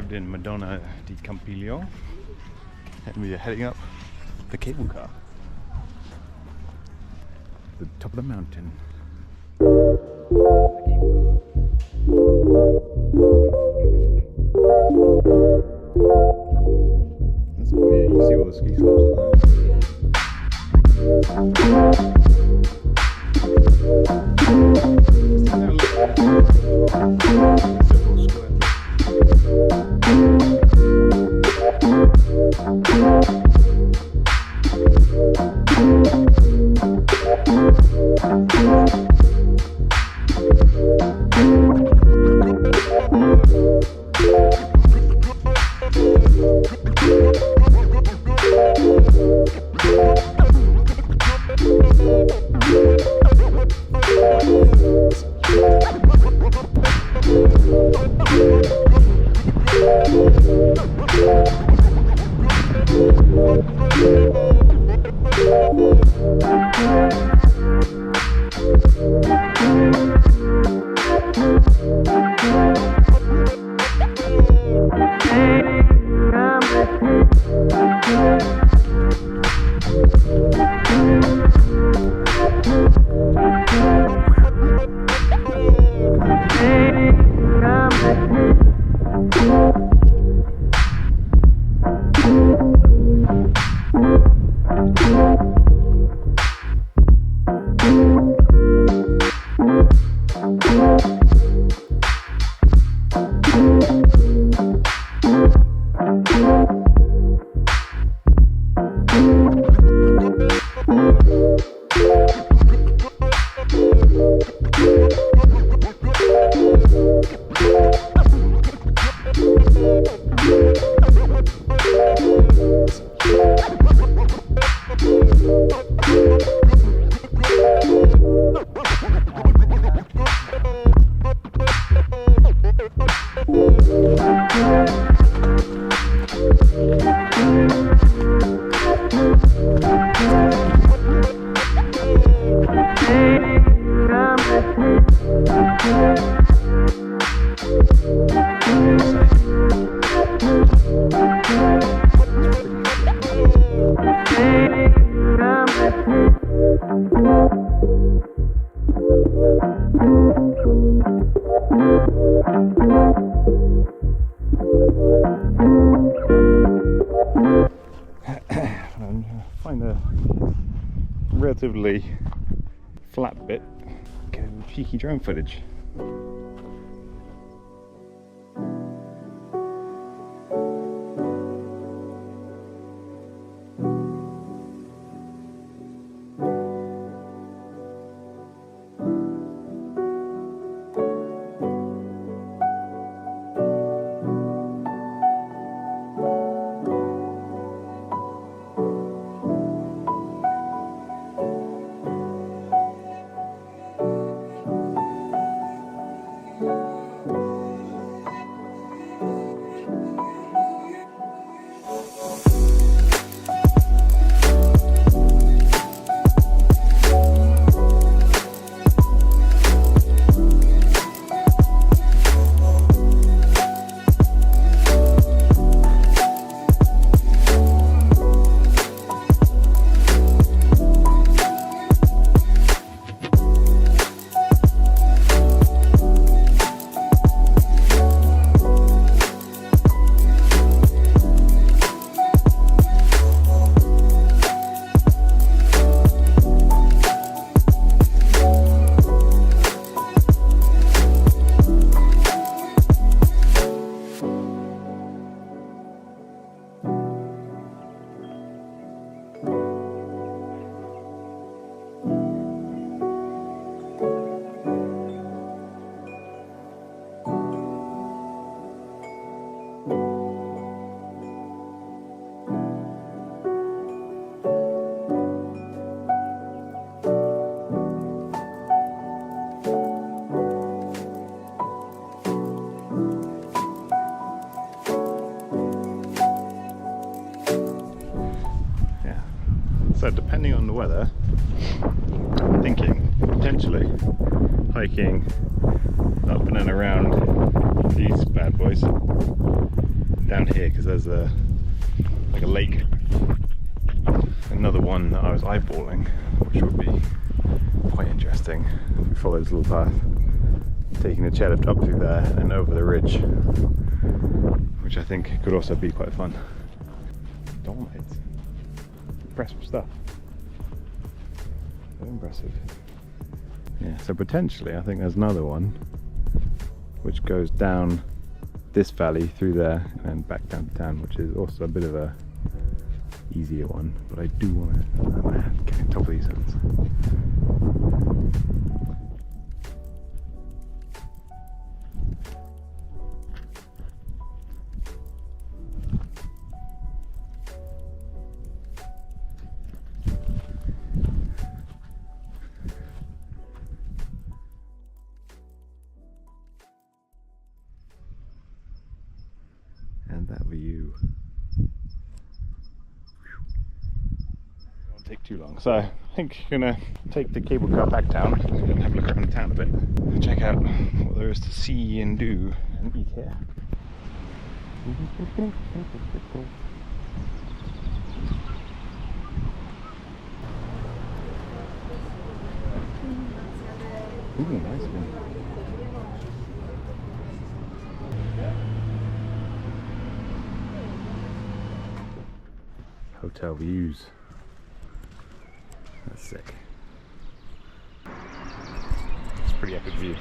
arrived in Madonna Di Campiglio and we are heading up the cable car to the top of the mountain. That's cool, yeah, you can see all the ski slopes there. Find a relatively flat bit, get a cheeky drone footage. So depending on the weather, I'm thinking potentially hiking up and around these bad boys down here because there's like a lake. Another one that I was eyeballing, which would be quite interesting. We follow this little path, taking the chairlift up through there and over the ridge, which I think could also be quite fun. Dolomites. Impressive stuff. Very impressive. Yeah, so potentially I think there's another one which goes down this valley through there and back down to town, which is also a bit of a easier one, but I do want to get on top of these ones. And that view. Won't take too long. So I think I'm gonna take the cable car back down and have a look around the town a bit. Check out what there is to see and do and eat here. Ooh, nice one. Hotel views. That's sick. It's a pretty epic view.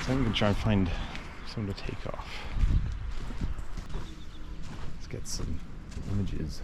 So I'm going to try and find somewhere to take off. Let's get some images.